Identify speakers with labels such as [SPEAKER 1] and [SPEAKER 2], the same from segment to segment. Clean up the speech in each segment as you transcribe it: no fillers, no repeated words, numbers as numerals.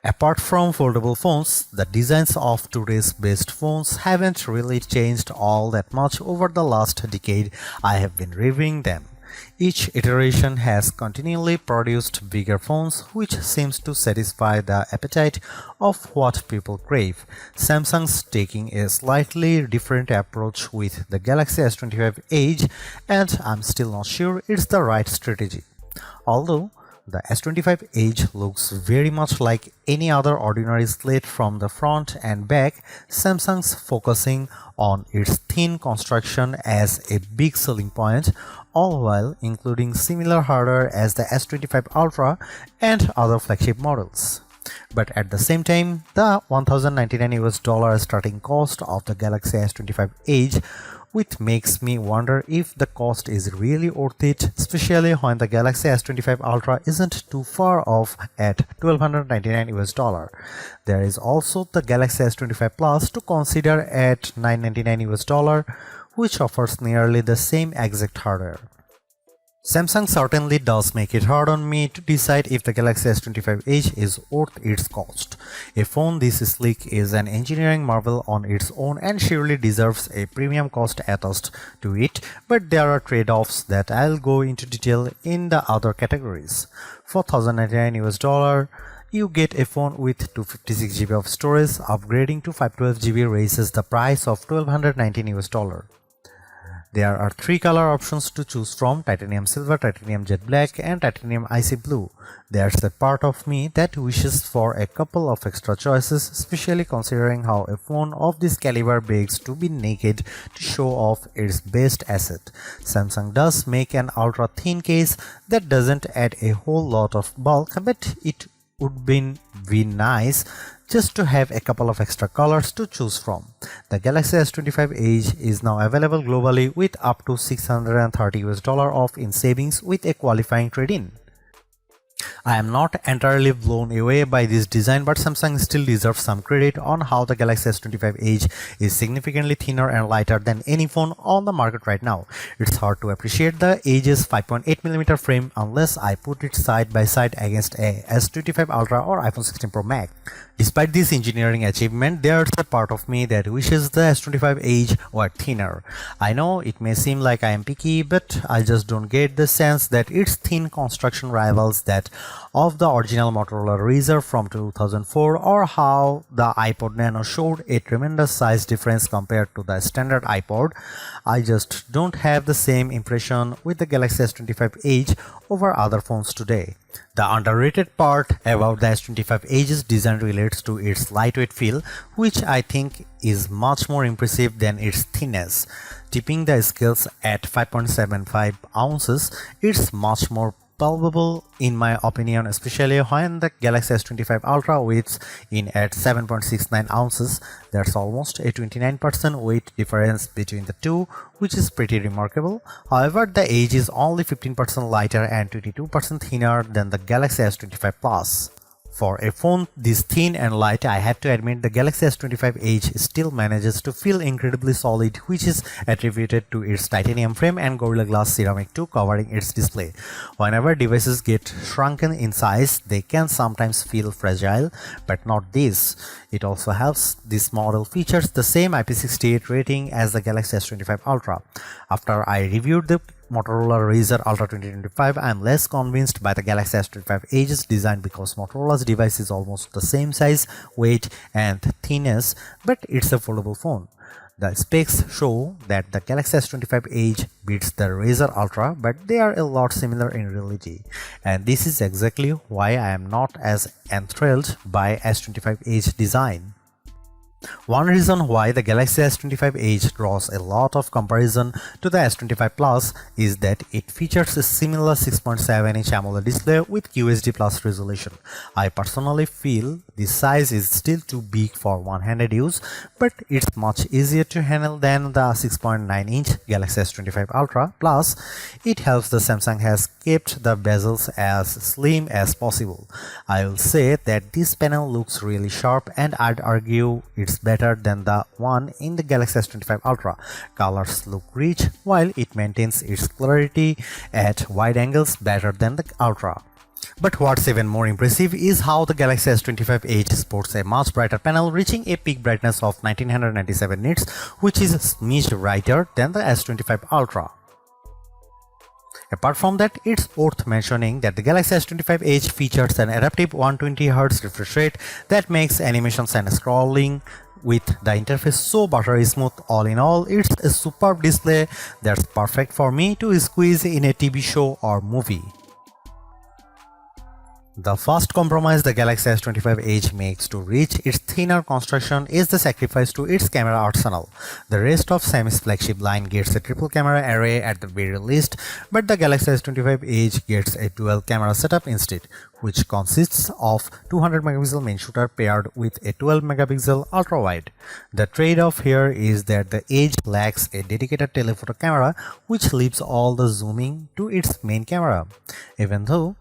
[SPEAKER 1] Apart from foldable phones, the designs of today's best phones haven't really changed all that much over the last decade I have been reviewing them. Each iteration has continually produced bigger phones, which seems to satisfy the appetite of what people crave. Samsung's taking a slightly different approach with the Galaxy S25 Edge, and I'm still not sure it's the right strategy. Although the S25 Edge looks very much like any other ordinary slate from the front and back, Samsung's focusing on its thin construction as a big selling point, all while including similar hardware as the S25 Ultra and other flagship models. But at the same time, the $1,099 starting cost of the Galaxy S25 Edge, which makes me wonder if the cost is really worth it, especially when the Galaxy S25 Ultra isn't too far off at $1,299. There is also the Galaxy S25 Plus to consider at $999, which offers nearly the same exact hardware. Samsung certainly does make it hard on me to decide if the Galaxy S25 Edge is worth its cost. A phone this sleek is an engineering marvel on its own and surely deserves a premium cost attached to it, but there are trade-offs that I'll go into detail in the other categories. For $1,099, you get a phone with 256GB of storage. Upgrading to 512GB raises the price of $1,219. There are three color options to choose from: titanium silver, titanium jet black, and titanium icy blue. There's a part of me that wishes for a couple of extra choices, especially considering how a phone of this caliber begs to be naked to show off its best asset. Samsung does make an ultra thin case that doesn't add a whole lot of bulk, but it would be nice just to have a couple of extra colors to choose from. The Galaxy S25 Edge is now available globally with up to $630 off in savings with a qualifying trade-in. I am not entirely blown away by this design, but Samsung still deserves some credit on how the Galaxy S25 Edge is significantly thinner and lighter than any phone on the market right now. It's hard to appreciate the Edge's 5.8mm frame unless I put it side by side against a S25 Ultra or iPhone 16 Pro Max. Despite this engineering achievement, there's a part of me that wishes the S25 Edge were thinner. I know it may seem like I am picky, but I just don't get the sense that its thin construction rivals that of the original Motorola Razr from 2004, or how the iPod Nano showed a tremendous size difference compared to the standard iPod. I just don't have the same impression with the Galaxy S25 Edge over other phones today. The underrated part about the S25 Edge's design relates to its lightweight feel, which I think is much more impressive than its thinness. Tipping the scales at 5.75 ounces, it's much more palpable in my opinion, especially when the Galaxy S25 Ultra weighs in at 7.69 ounces. There's almost a 29% weight difference between the two, which is pretty remarkable. However, the Edge is only 15% lighter and 22% thinner than the Galaxy S25 Plus. For a phone this thin and light, I have to admit the Galaxy S25 Edge still manages to feel incredibly solid, which is attributed to its titanium frame and Gorilla Glass ceramic 2 covering its display. Whenever devices get shrunken in size, they can sometimes feel fragile, but not this. It also helps this model features the same IP68 rating as the Galaxy S25 Ultra. After I reviewed the Motorola Razr Ultra 2025, I am less convinced by the Galaxy S25 Edge's design because Motorola's device is almost the same size, weight, and thinness, but it's a foldable phone. The specs show that the Galaxy S25 Edge beats the Razr Ultra, but they are a lot similar in reality. And this is exactly why I am not as enthralled by S25 Edge design. One reason why the Galaxy S25 Edge draws a lot of comparison to the S25 Plus is that it features a similar 6.7-inch AMOLED display with QHD Plus resolution. I personally feel this size is still too big for one-handed use, but it's much easier to handle than the 6.9-inch Galaxy S25 Ultra. Plus, it helps the Samsung has kept the bezels as slim as possible. I will say that this panel looks really sharp, and I'd argue it's better than the one in the Galaxy S25 Ultra. Colors look rich while it maintains its clarity at wide angles better than the Ultra. But what's even more impressive is how the Galaxy S25 Edge sports a much brighter panel reaching a peak brightness of 1997 nits, which is a smidge brighter than the S25 Ultra. Apart from that, it's worth mentioning that the Galaxy S25 Edge features an adaptive 120Hz refresh rate that makes animations and scrolling with the interface so buttery smooth. All in all, it's a superb display that's perfect for me to squeeze in a TV show or movie. The first compromise the Galaxy S25 Edge makes to reach its thinner construction is the sacrifice to its camera arsenal. The rest of Xiaomi's flagship line gets a triple camera array at the very least, but the Galaxy S25 Edge gets a dual camera setup instead, which consists of 200 megapixel main shooter paired with a 12 megapixel ultra wide. The trade-off here is that the Edge lacks a dedicated telephoto camera, which leaves all the zooming to its main camera. Even though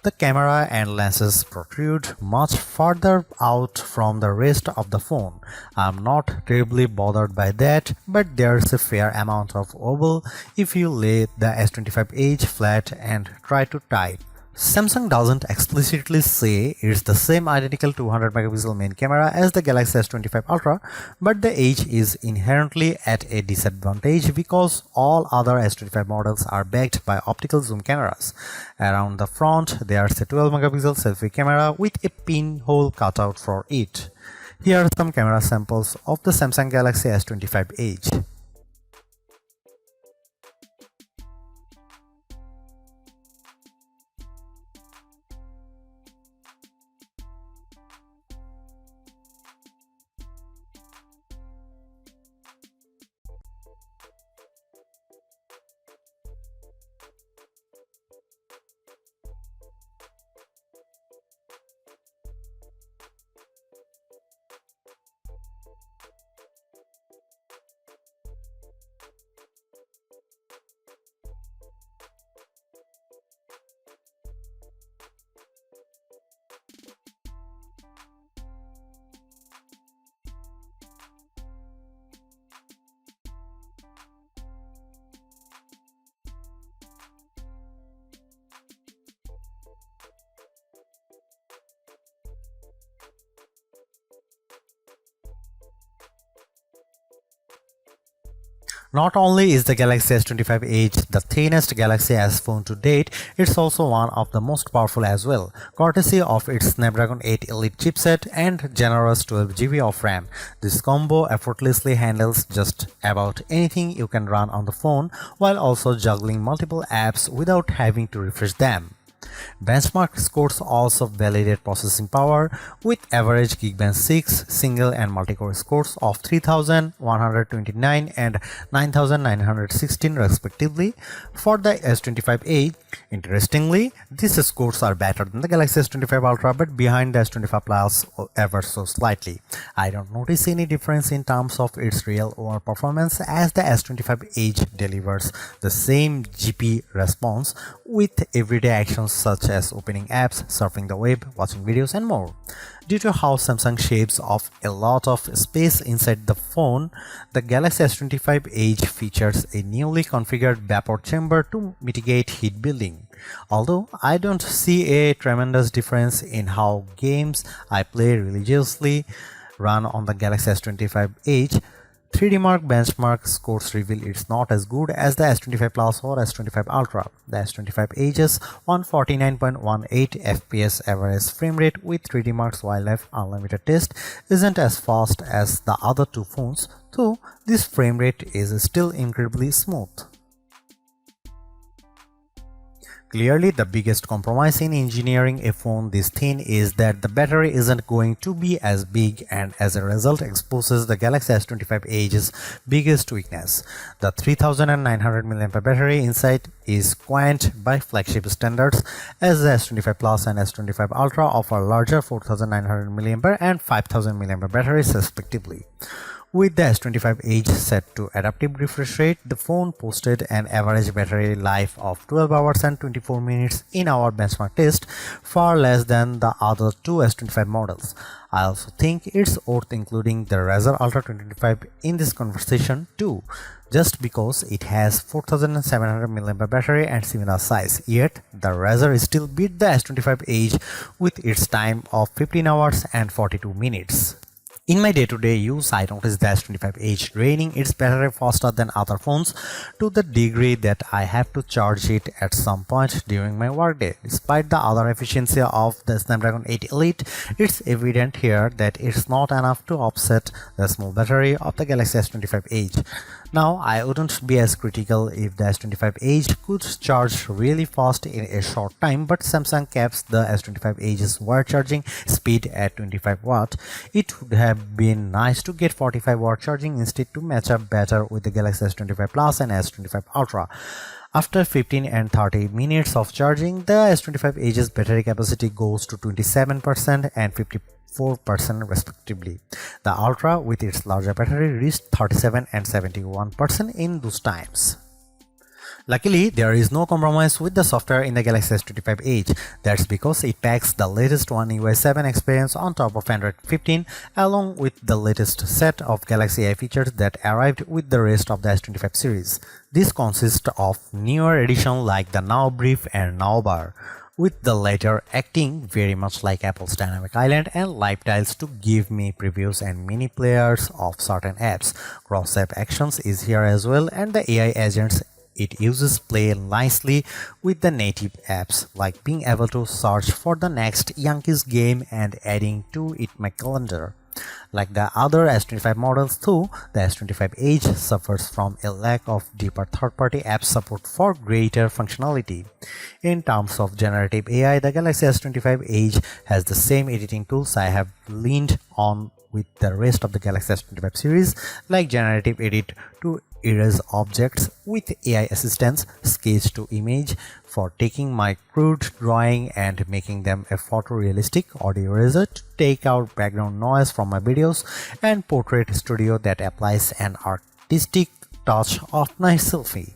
[SPEAKER 1] the camera and lenses protrude much further out from the rest of the phone, I'm not terribly bothered by that, but there's a fair amount of wobble if you lay the S25 Edge flat and try to type. Samsung doesn't explicitly say it's the same identical 200 megapixel main camera as the Galaxy S25 Ultra, but the Edge is inherently at a disadvantage because all other S25 models are backed by optical zoom cameras. Around the front, there's a 12 megapixel selfie camera with a pinhole cutout for it. Here are some camera samples of the Samsung Galaxy S25 Edge. Not only is the Galaxy S25 Edge the thinnest Galaxy S phone to date, it's also one of the most powerful as well, courtesy of its Snapdragon 8 Elite chipset and generous 12GB of RAM. This combo effortlessly handles just about anything you can run on the phone while also juggling multiple apps without having to refresh them. Benchmark scores also validate processing power with average Geekbench 6 single and multi-core scores of 3129 and 9916 respectively for the S25 Edge. Interestingly, these scores are better than the Galaxy S25 Ultra but behind the S25 Plus ever so slightly. I don't notice any difference in terms of its real world performance as the S25 Edge delivers the same GP response with everyday actions such as opening apps, surfing the web, watching videos and more. Due to how Samsung shaves off a lot of space inside the phone, the Galaxy S25 Edge features a newly configured vapor chamber to mitigate heat building. Although I don't see a tremendous difference in how games I play religiously run on the Galaxy S25 Edge, 3D Mark benchmark scores reveal it's not as good as the S25 Plus or S25 Ultra. The S25 Edge's 149.18 FPS average frame rate with 3D Mark's Wildlife Unlimited test isn't as fast as the other two phones, though this frame rate is still incredibly smooth. Clearly, the biggest compromise in engineering a phone this thin is that the battery isn't going to be as big and as a result exposes the Galaxy S25 Edge's biggest weakness. The 3900 mAh battery inside is quaint by flagship standards as the S25 Plus and S25 Ultra offer larger 4900 mAh and 5000 mAh batteries respectively. With the S25 Edge set to adaptive refresh rate, the phone posted an average battery life of 12 hours and 24 minutes in our benchmark test, far less than the other two S25 models. I also think it's worth including the Razer Ultra 2025 in this conversation too, just because it has 4700 mAh battery and similar size, yet the Razer still beat the S25 Edge with its time of 15 hours and 42 minutes. In my day-to-day use, I noticed the S25 Edge draining its battery faster than other phones to the degree that I have to charge it at some point during my workday. Despite the other efficiency of the Snapdragon 8 Elite, it's evident here that it's not enough to offset the small battery of the Galaxy S25 Edge. Now, I wouldn't be as critical if the S25 Edge could charge really fast in a short time, but Samsung caps the S25 Edge's wire charging speed at 25 watt. It would have been nice to get 45 watt charging instead to match up better with the Galaxy S25 Plus and S25 Ultra. After 15 and 30 minutes of charging, the S25 Edge's battery capacity goes to 27% and 54% respectively. The Ultra, with its larger battery, reached 37 and 71% in those times. Luckily, there is no compromise with the software in the Galaxy S25 Edge. That's because it packs the latest One UI 7 experience on top of Android 15, along with the latest set of Galaxy AI features that arrived with the rest of the S25 series. This consists of newer editions like the Now Brief and Now Bar, with the latter acting very much like Apple's Dynamic Island and Live Tiles to give me previews and mini players of certain apps. Cross-app actions is here as well, and the AI agents it uses play nicely with the native apps, like being able to search for the next Yankees game and adding to it my calendar. Like the other S25 models too, the S25 Edge suffers from a lack of deeper third-party app support for greater functionality. In terms of generative AI, the Galaxy S25 Edge has the same editing tools I have leaned on with the rest of the Galaxy S25 series, like generative edit to erase objects with AI assistance, sketch to image for taking my crude drawing and making them a photorealistic, audio eraser to take out background noise from my videos, and portrait studio that applies an artistic touch of my selfie.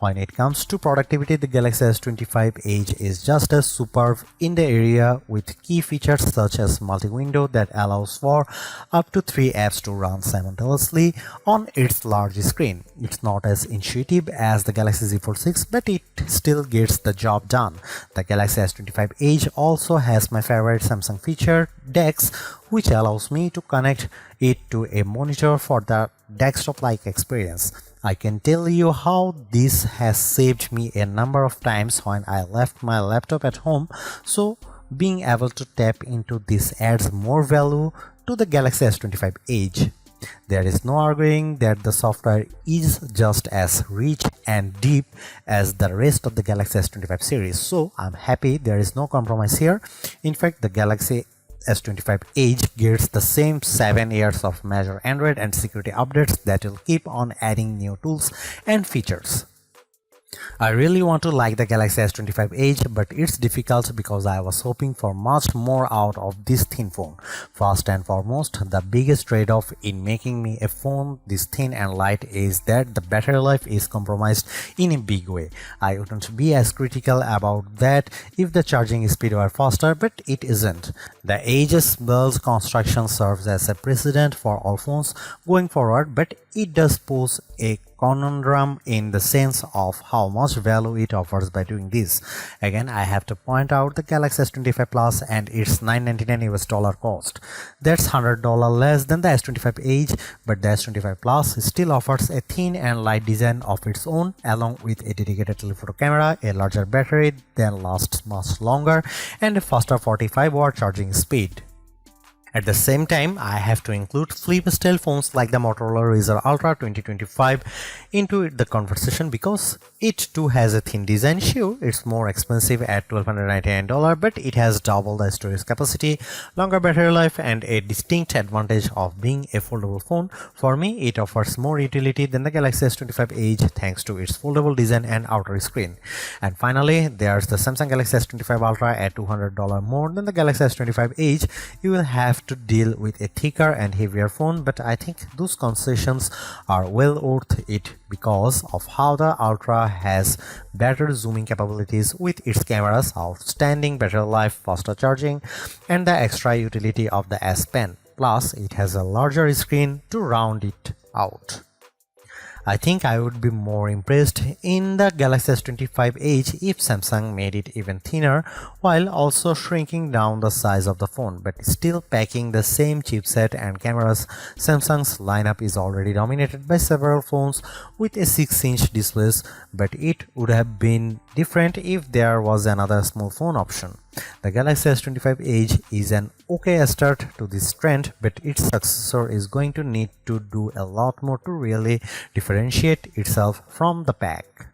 [SPEAKER 1] When it comes to productivity, the Galaxy S25 Edge is just as superb in the area, with key features such as multi-window that allows for up to 3 apps to run simultaneously on its large screen. It's not as intuitive as the Galaxy Z Fold 6, but it still gets the job done. The Galaxy S25 Edge also has my favorite Samsung feature, DeX, which allows me to connect it to a monitor for the desktop-like experience. I can tell you how this has saved me a number of times when I left my laptop at home, so being able to tap into this adds more value to the Galaxy S25 Edge. There is no arguing that the software is just as rich and deep as the rest of the Galaxy S25 series, so I'm happy there is no compromise here. In fact, the Galaxy S25 Edge gets the same 7 years of major Android and security updates that will keep on adding new tools and features. I really want to like the Galaxy S25 Edge, but it's difficult because I was hoping for much more out of this thin phone. First and foremost, the biggest trade-off in making me a phone this thin and light is that the battery life is compromised in a big way. I wouldn't be as critical about that if the charging speed were faster, but it isn't. The Edge's build construction serves as a precedent for all phones going forward, but it does pose a conundrum in the sense of how much value it offers by doing this. Again, I have to point out the Galaxy S25 Plus and its $999 cost. That's $100 less than the S25 Edge, but the S25 Plus still offers a thin and light design of its own, along with a dedicated telephoto camera, a larger battery that lasts much longer, and a faster 45 watt charging speed. At the same time, I have to include flip-style phones like the Motorola Razr Ultra 2025 into the conversation because it too has a thin design. Sure, it's more expensive at $1,299, but it has double the storage capacity, longer battery life, and a distinct advantage of being a foldable phone. For me, it offers more utility than the Galaxy S25 Edge thanks to its foldable design and outer screen. And finally, there's the Samsung Galaxy S25 Ultra at $200 more than the Galaxy S25 Edge. You will have have to deal with a thicker and heavier phone, but I think those concessions are well worth it because of how the Ultra has better zooming capabilities with its camera's outstanding battery life, faster charging, and the extra utility of the S Pen. Plus, it has a larger screen to round it out. I think I would be more impressed in the Galaxy S25 Edge if Samsung made it even thinner while also shrinking down the size of the phone, but still packing the same chipset and cameras. Samsung's lineup is already dominated by several phones with a 6-inch displays, but it would have been different if there was another small phone option. The Galaxy S25 Edge is an okay start to this trend, but its successor is going to need to do a lot more to really differentiate itself from the pack.